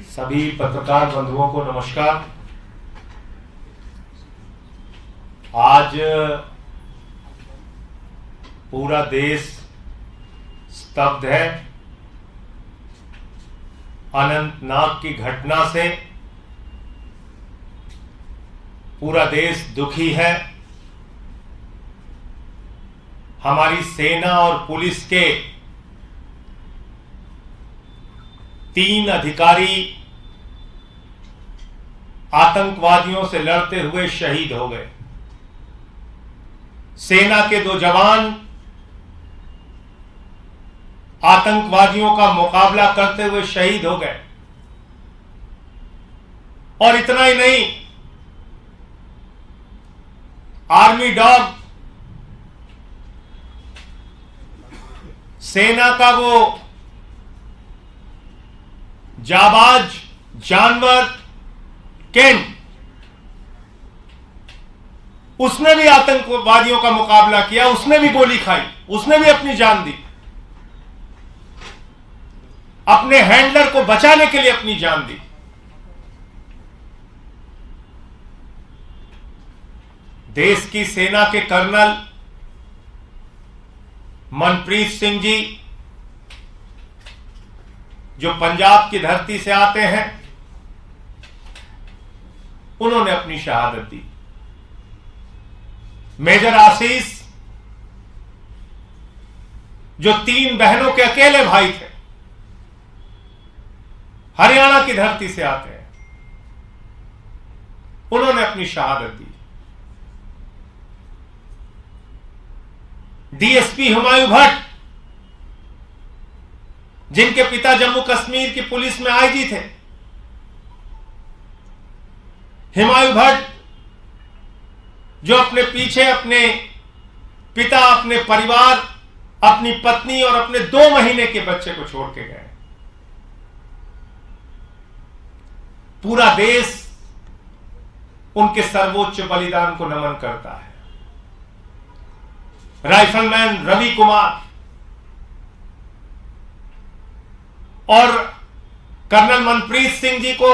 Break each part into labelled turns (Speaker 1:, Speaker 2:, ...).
Speaker 1: सभी पत्रकार बंधुओं को नमस्कार। आज पूरा देश स्तब्ध है। अनंतनाग की घटना से पूरा देश दुखी है। हमारी सेना और पुलिस के 3 अधिकारी आतंकवादियों से लड़ते हुए शहीद हो गए। सेना के 2 जवान आतंकवादियों का मुकाबला करते हुए शहीद हो गए। और इतना ही नहीं, आर्मी डॉग, सेना का वो जाबाज जानवर केन, उसने भी आतंकवादियों का मुकाबला किया, उसने भी गोली खाई, उसने भी अपनी जान दी, अपने हैंडलर को बचाने के लिए अपनी जान दी। देश की सेना के कर्नल मनप्रीत सिंह जी, जो पंजाब की धरती से आते हैं, उन्होंने अपनी शहादत दी। मेजर आशीष, जो 3 बहनों के अकेले भाई थे, हरियाणा की धरती से आते हैं, उन्होंने अपनी शहादत दी। डीएसपी हुमायूं भट्ट, जिनके पिता जम्मू कश्मीर की पुलिस में आईजी थे, हुमायूं भट्ट, जो अपने पीछे अपने पिता, अपने परिवार, अपनी पत्नी और अपने 2 महीने के बच्चे को छोड़ के गए। पूरा देश उनके सर्वोच्च बलिदान को नमन करता है। राइफलमैन रवि कुमार और कर्नल मनप्रीत सिंह जी को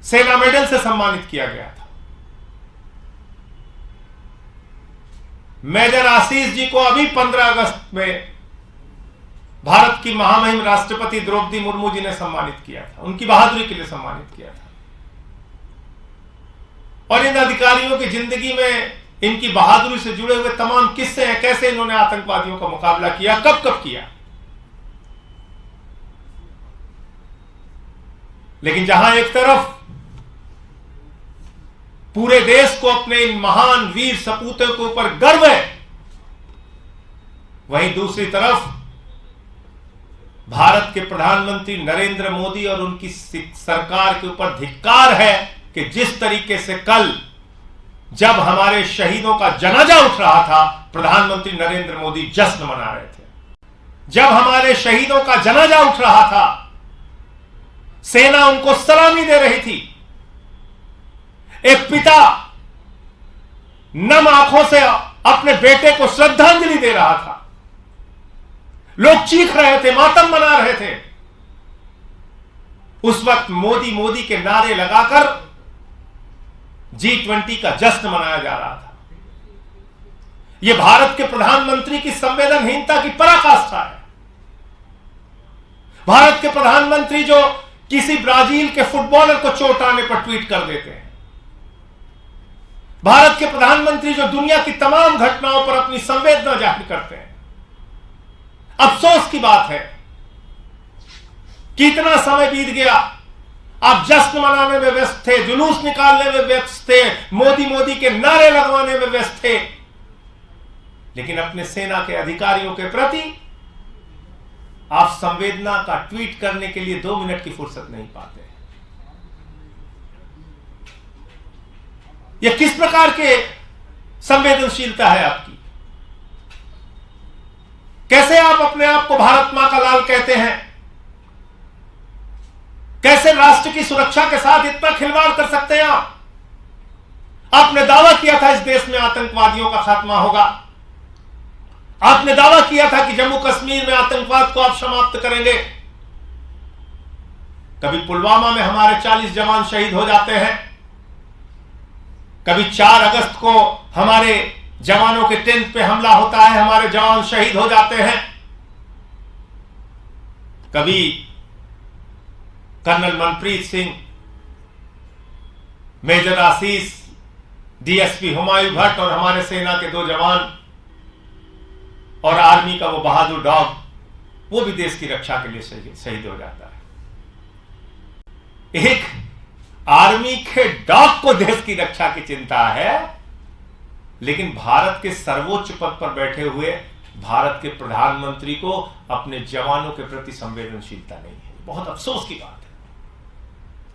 Speaker 1: सेना मेडल से सम्मानित किया गया था। मेजर आशीष जी को अभी 15 अगस्त में भारत की महामहिम राष्ट्रपति द्रौपदी मुर्मू जी ने सम्मानित किया था, उनकी बहादुरी के लिए सम्मानित किया था। और इन अधिकारियों की जिंदगी में इनकी बहादुरी से जुड़े हुए तमाम किस्से हैं, कैसे इन्होंने आतंकवादियों का मुकाबला किया, कब कब किया। लेकिन जहां एक तरफ पूरे देश को अपने इन महान वीर सपूतों के ऊपर गर्व है, वहीं दूसरी तरफ भारत के प्रधानमंत्री नरेंद्र मोदी और उनकी सरकार के ऊपर धिक्कार है कि जिस तरीके से कल जब हमारे शहीदों का जनाजा उठ रहा था, प्रधानमंत्री नरेंद्र मोदी जश्न मना रहे थे। जब हमारे शहीदों का जनाजा उठ रहा था, सेना उनको सलामी दे रही थी। एक पिता नम आंखों से अपने बेटे को श्रद्धांजलि दे रहा था। लोग चीख रहे थे, मातम मना रहे थे। उस वक्त मोदी मोदी के नारे लगाकर G20 का जश्न मनाया जा रहा था। यह भारत के प्रधानमंत्री की संवेदनहीनता की पराकाष्ठा है। भारत के प्रधानमंत्री जो किसी ब्राजील के फुटबॉलर को चोट आने पर ट्वीट कर देते हैं। भारत के प्रधानमंत्री जो दुनिया की तमाम घटनाओं पर अपनी संवेदना जाहिर करते हैं। अफसोस की बात है कि इतना समय बीत गया, आप जश्न मनाने में व्यस्त थे, जुलूस निकालने में व्यस्त थे, मोदी मोदी के नारे लगवाने में व्यस्त थे, लेकिन अपने सेना के अधिकारियों के प्रति आप संवेदना का ट्वीट करने के लिए 2 मिनट की फुर्सत नहीं पाते। यह किस प्रकार के संवेदनशीलता है आपकी? कैसे आप अपने आप को भारत मां का लाल कहते हैं? कैसे राष्ट्र की सुरक्षा के साथ इतना खिलवाड़ कर सकते हैं आप? आपने दावा किया था इस देश में आतंकवादियों का खात्मा होगा, आपने दावा किया था कि जम्मू कश्मीर में आतंकवाद को आप समाप्त करेंगे। कभी पुलवामा में हमारे 40 जवान शहीद हो जाते हैं, कभी 4 अगस्त को हमारे जवानों के टेंट पे हमला होता है, हमारे जवान शहीद हो जाते हैं, कभी कर्नल मनप्रीत सिंह, मेजर आशीष, डीएसपी हुमायूं भट्ट और हमारे सेना के 2 जवान और आर्मी का वो बहादुर डॉग, वो भी देश की रक्षा के लिए शहीद हो जाता है। एक आर्मी के डॉग को देश की रक्षा की चिंता है, लेकिन भारत के सर्वोच्च पद पर बैठे हुए भारत के प्रधानमंत्री को अपने जवानों के प्रति संवेदनशीलता नहीं है। बहुत अफसोस की बात है,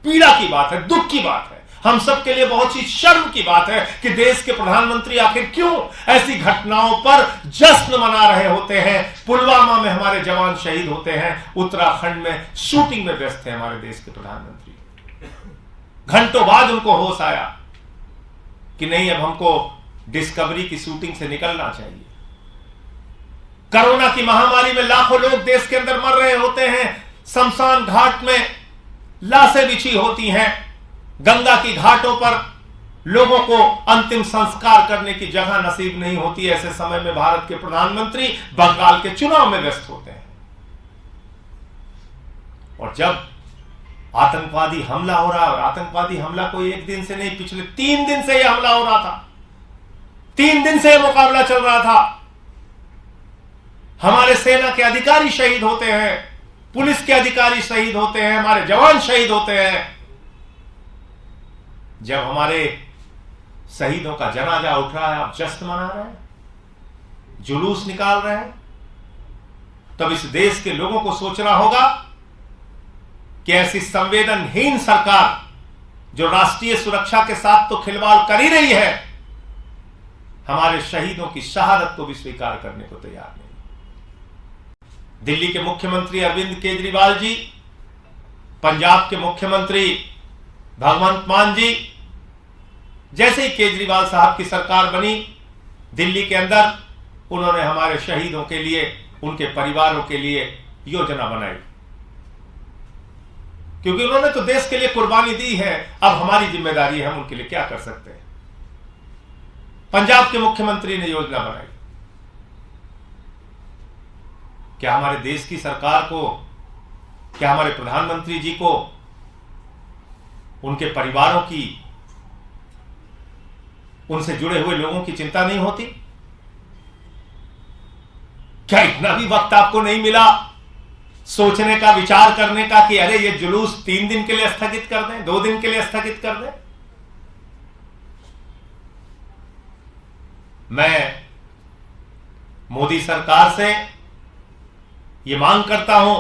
Speaker 1: पीड़ा की बात है, दुख की बात है, हम सब के लिए बहुत सी शर्म की बात है कि देश के प्रधानमंत्री आखिर क्यों ऐसी घटनाओं पर जश्न मना रहे होते हैं। पुलवामा में हमारे जवान शहीद होते हैं, उत्तराखंड में शूटिंग में व्यस्त है हमारे देश के प्रधानमंत्री। घंटों बाद उनको होश आया कि नहीं, अब हमको डिस्कवरी की शूटिंग से निकलना चाहिए। कोरोना की महामारी में लाखों लोग देश के अंदर मर रहे होते हैं, शमशान घाट में लाशें बिछी होती हैं, गंगा की घाटों पर लोगों को अंतिम संस्कार करने की जगह नसीब नहीं होती। ऐसे समय में भारत के प्रधानमंत्री बंगाल के चुनाव में व्यस्त होते हैं, और जब आतंकवादी हमला हो रहा है, और आतंकवादी हमला कोई एक दिन से नहीं, पिछले 3 दिन से यह हमला हो रहा था, 3 दिन से यह मुकाबला चल रहा था, हमारे सेना के अधिकारी शहीद होते हैं, पुलिस के अधिकारी शहीद होते हैं, हमारे जवान शहीद होते हैं। जब हमारे शहीदों का जनाजा उठ रहा है, आप जश्न मना रहे हैं, जुलूस निकाल रहे हैं, तब इस देश के लोगों को सोचना होगा कि ऐसी संवेदनहीन सरकार जो राष्ट्रीय सुरक्षा के साथ तो खिलवाड़ कर ही रही है, हमारे शहीदों की शहादत को भी स्वीकार करने को तैयार नहीं। दिल्ली के मुख्यमंत्री अरविंद केजरीवाल जी, पंजाब के मुख्यमंत्री भगवंत मान जी, जैसे ही केजरीवाल साहब की सरकार बनी दिल्ली के अंदर, उन्होंने हमारे शहीदों के लिए, उनके परिवारों के लिए योजना बनाई, क्योंकि उन्होंने तो देश के लिए कुर्बानी दी है। अब हमारी जिम्मेदारी है हम उनके लिए क्या कर सकते हैं। पंजाब के मुख्यमंत्री ने योजना बनाई। क्या हमारे देश की सरकार को, क्या हमारे प्रधानमंत्री जी को उनके परिवारों की, उनसे जुड़े हुए लोगों की चिंता नहीं होती? क्या इतना भी वक्त आपको नहीं मिला सोचने का, विचार करने का कि अरे ये जुलूस 3 दिन के लिए स्थगित कर दें, 2 दिन के लिए स्थगित कर दें? मैं मोदी सरकार से ये मांग करता हूं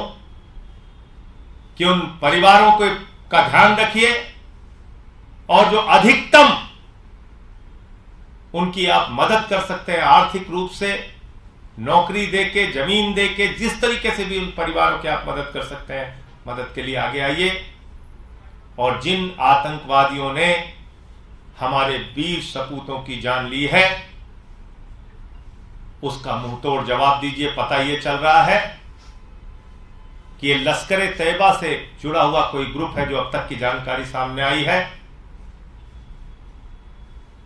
Speaker 1: कि उन परिवारों का ध्यान रखिए, और जो अधिकतम उनकी आप मदद कर सकते हैं आर्थिक रूप से, नौकरी देके, जमीन देके, जिस तरीके से भी उन परिवारों की आप मदद कर सकते हैं, मदद के लिए आगे आइए। और जिन आतंकवादियों ने हमारे वीर सपूतों की जान ली है, उसका मुंहतोड़ जवाब दीजिए। पता यह चल रहा है कि ये लश्कर तैयबा से जुड़ा हुआ कोई ग्रुप है, जो अब तक की जानकारी सामने आई है,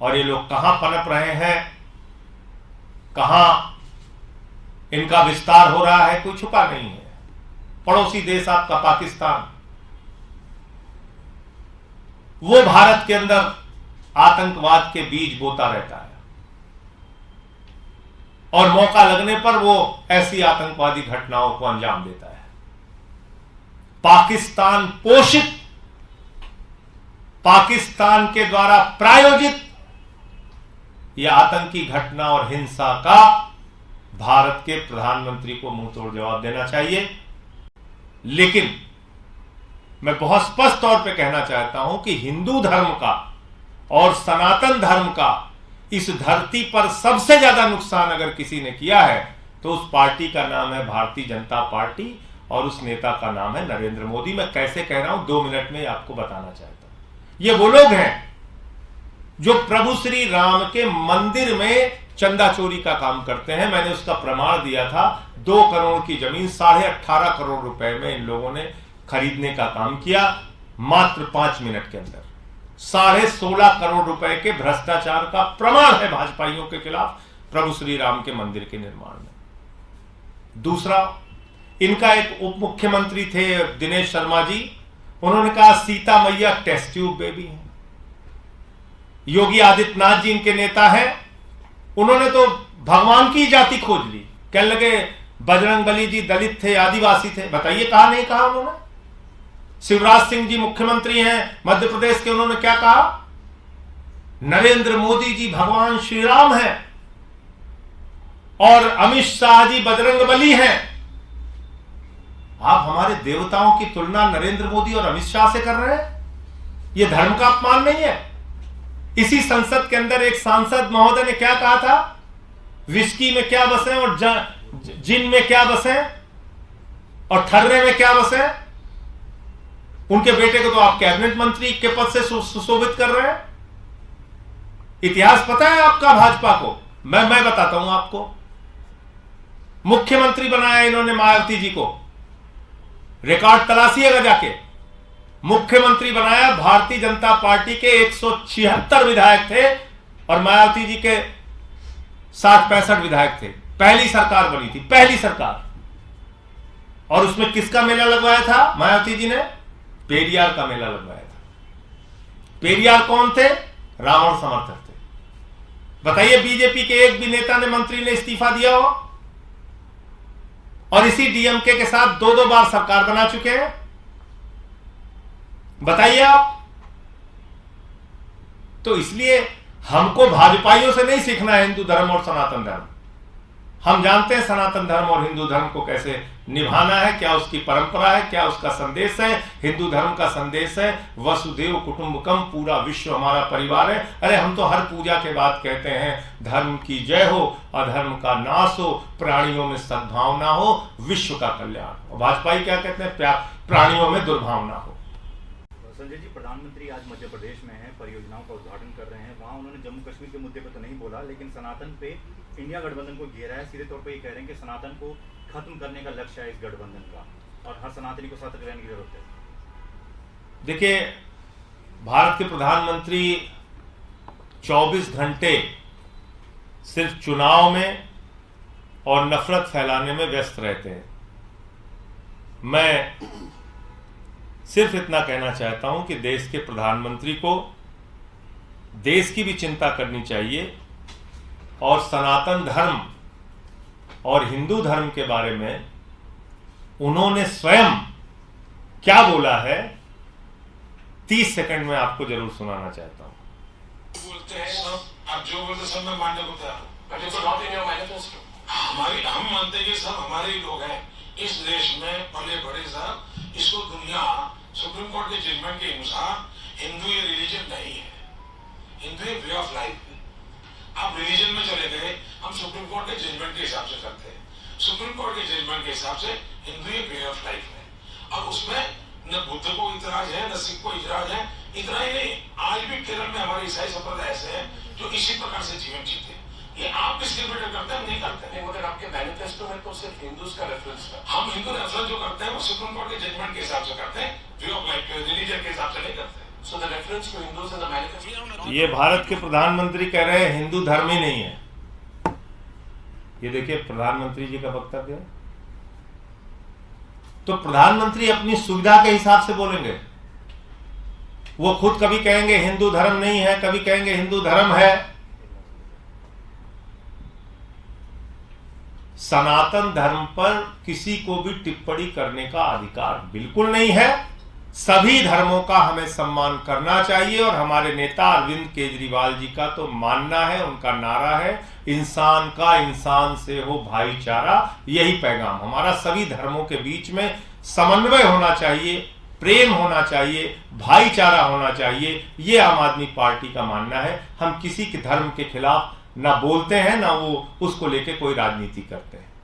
Speaker 1: और ये लोग कहां पनप रहे हैं, कहां इनका विस्तार हो रहा है, कोई छुपा नहीं है। पड़ोसी देश आपका पाकिस्तान, वो भारत के अंदर आतंकवाद के बीज बोता रहता है, और मौका लगने पर वो ऐसी आतंकवादी घटनाओं को अंजाम देता है। पाकिस्तान पोषित, पाकिस्तान के द्वारा प्रायोजित यह आतंकी घटना और हिंसा का भारत के प्रधानमंत्री को मुंहतोड़ जवाब देना चाहिए। लेकिन मैं बहुत स्पष्ट तौर पे कहना चाहता हूं कि हिंदू धर्म का और सनातन धर्म का इस धरती पर सबसे ज्यादा नुकसान अगर किसी ने किया है, तो उस पार्टी का नाम है भारतीय जनता पार्टी, और उस नेता का नाम है नरेंद्र मोदी। मैं कैसे कह रहा हूं 2 मिनट में आपको बताना चाहता हूं। ये वो लोग हैं जो प्रभु श्री राम के मंदिर में चंदा चोरी का काम करते हैं। मैंने उसका प्रमाण दिया था। 2 करोड़ की जमीन 18.5 करोड़ रुपए में इन लोगों ने खरीदने का काम किया मात्र 5 मिनट के अंदर। 16.5 करोड़ रुपए के भ्रष्टाचार का प्रमाण है भाजपाइयों के खिलाफ प्रभु श्री राम के मंदिर के निर्माण में। दूसरा, इनका एक उप मुख्यमंत्री थे दिनेश शर्मा जी, उन्होंने कहा सीता मैया टेस्ट ट्यूब बेबी है। योगी आदित्यनाथ जी इनके नेता हैं, उन्होंने तो भगवान की जाति खोज ली। कहने लगे बजरंगबली जी दलित थे, आदिवासी थे। बताइए कहा नहीं कहा उन्होंने। शिवराज सिंह जी मुख्यमंत्री हैं मध्य प्रदेश के, उन्होंने क्या कहा? नरेंद्र मोदी जी भगवान श्री राम हैं और अमित शाह जी बजरंगबली हैं। आप हमारे देवताओं की तुलना नरेंद्र मोदी और अमित शाह से कर रहे हैं? यह धर्म का अपमान नहीं है? इसी संसद के अंदर एक सांसद महोदय ने क्या कहा था? विस्की में क्या बसे और जिन में क्या बसे और ठर्रे में क्या बसे। उनके बेटे को तो आप कैबिनेट मंत्री के पद से सुशोभित कर रहे हैं। इतिहास पता है आपका भाजपा को? मैं बताता हूं आपको। मुख्यमंत्री बनाया इन्होंने मायावती जी को, रिकॉर्ड तलाशिएगा जाके। मुख्यमंत्री बनाया, भारतीय जनता पार्टी के 176 विधायक थे और मायावती जी के 60-65 विधायक थे। पहली सरकार बनी थी, पहली सरकार। और उसमें किसका मेला लगवाया था मायावती जी ने? पेरियार का मेला लगवाया था। पेरियार कौन थे? रावण समर्थक थे। बताइए बीजेपी के एक भी नेता ने, मंत्री ने इस्तीफा दिया हो? और इसी डीएमके के साथ 2-2 बार सरकार बना चुके हैं। बताइए आप। तो इसलिए हमको भाजपाइयों से नहीं सीखना है हिंदू धर्म और सनातन धर्म। हम जानते हैं सनातन धर्म और हिंदू धर्म को कैसे निभाना है, क्या उसकी परंपरा है, क्या उसका संदेश है। हिंदू धर्म का संदेश है वसुदेव कुटुंबकम, पूरा विश्व हमारा परिवार है। अरे हम तो हर पूजा के बाद कहते हैं धर्म की जय हो, अधर्म का नाश हो, प्राणियों में सद्भावना हो, विश्व का कल्याण हो। भाजपाई क्या कहते हैं? प्राणियों में दुर्भावना हो।
Speaker 2: संजय जी, प्रधानमंत्री आज मध्य प्रदेश में हैं, परियोजनाओं का उद्घाटन कर रहे हैं। वहां उन्होंने जम्मू कश्मीर के मुद्दे पर तो नहीं बोला, लेकिन सनातन पे इंडिया गठबंधन को घेरा है। सीधे तौर पे ये कह रहे हैं कि सनातन को खत्म करने का लक्ष्य है इस गठबंधन का और हर सनातनी को सतर्क रहने की जरूरत है।
Speaker 1: देखिए, भारत के प्रधानमंत्री 24 घंटे सिर्फ चुनाव में और नफरत फैलाने में व्यस्त रहते हैं। मैं सिर्फ इतना कहना चाहता हूं कि देश के प्रधानमंत्री को देश की भी चिंता करनी चाहिए और सनातन धर्म और हिंदू धर्म के बारे में उन्होंने स्वयं क्या बोला है 30 सेकंड में आपको जरूर सुनाना चाहता हूं।
Speaker 3: बोलते हैं आप जो बोलते सब मैं मानने को तैयार हूं। हमारी हम मानते हैं कि सब हमारे ही लोग हैं इस देश में पले बड़े साहब। इसको दुनिया सुप्रीम कोर्ट के जजमेंट के अनुसार हिंदू ये रिलीजन नहीं है, हिंदू ये वे ऑफ लाइफ है। आप रिलीजन में चले गए, हम सुप्रीम कोर्ट के जजमेंट के हिसाब से करते हैं। सुप्रीम कोर्ट के जजमेंट के हिसाब से हिंदू ये वे ऑफ लाइफ है और उसमें न बुद्ध को इतराज है न सिख को इतराज है। इतना ही नहीं, आज भी केरल में हमारे ईसाई संप्रदाय ऐसे हैं जो इसी प्रकार से जीवन जीते हैं। ये आप किसके बेटे करते हैं? नहीं करते हैं। मगर आपके मैनिफेस्टो में तो सिर्फ हिंदूज का रेफरेंस है। हम हिंदू रेफरेंस जो करते हैं वो सुप्रीम कोर्ट के जजमेंट के हिसाब से करते हैं, वे ऑफ लाइफ के रिलीजन के हिसाब से नहीं करते। So the reference to Hindus in the manifesto.
Speaker 1: ये भारत के प्रधानमंत्री कह रहे हैं हिंदू धर्म ही नहीं है। ये देखिए प्रधानमंत्री जी का वक्तव्य है। तो प्रधानमंत्री अपनी सुविधा के हिसाब से बोलेंगे। वो खुद कभी कहेंगे हिंदू धर्म नहीं है, कभी कहेंगे हिंदू धर्म है। सनातन धर्म पर किसी को भी टिप्पणी करने का अधिकार बिल्कुल नहीं है। सभी धर्मों का हमें सम्मान करना चाहिए और हमारे नेता अरविंद केजरीवाल जी का तो मानना है, उनका नारा है इंसान का इंसान से हो भाईचारा। यही पैगाम हमारा। सभी धर्मों के बीच में समन्वय होना चाहिए, प्रेम होना चाहिए, भाईचारा होना चाहिए। ये आम आदमी पार्टी का मानना है। हम किसी के धर्म के खिलाफ ना बोलते हैं ना वो उसको लेके कोई राजनीति करते हैं।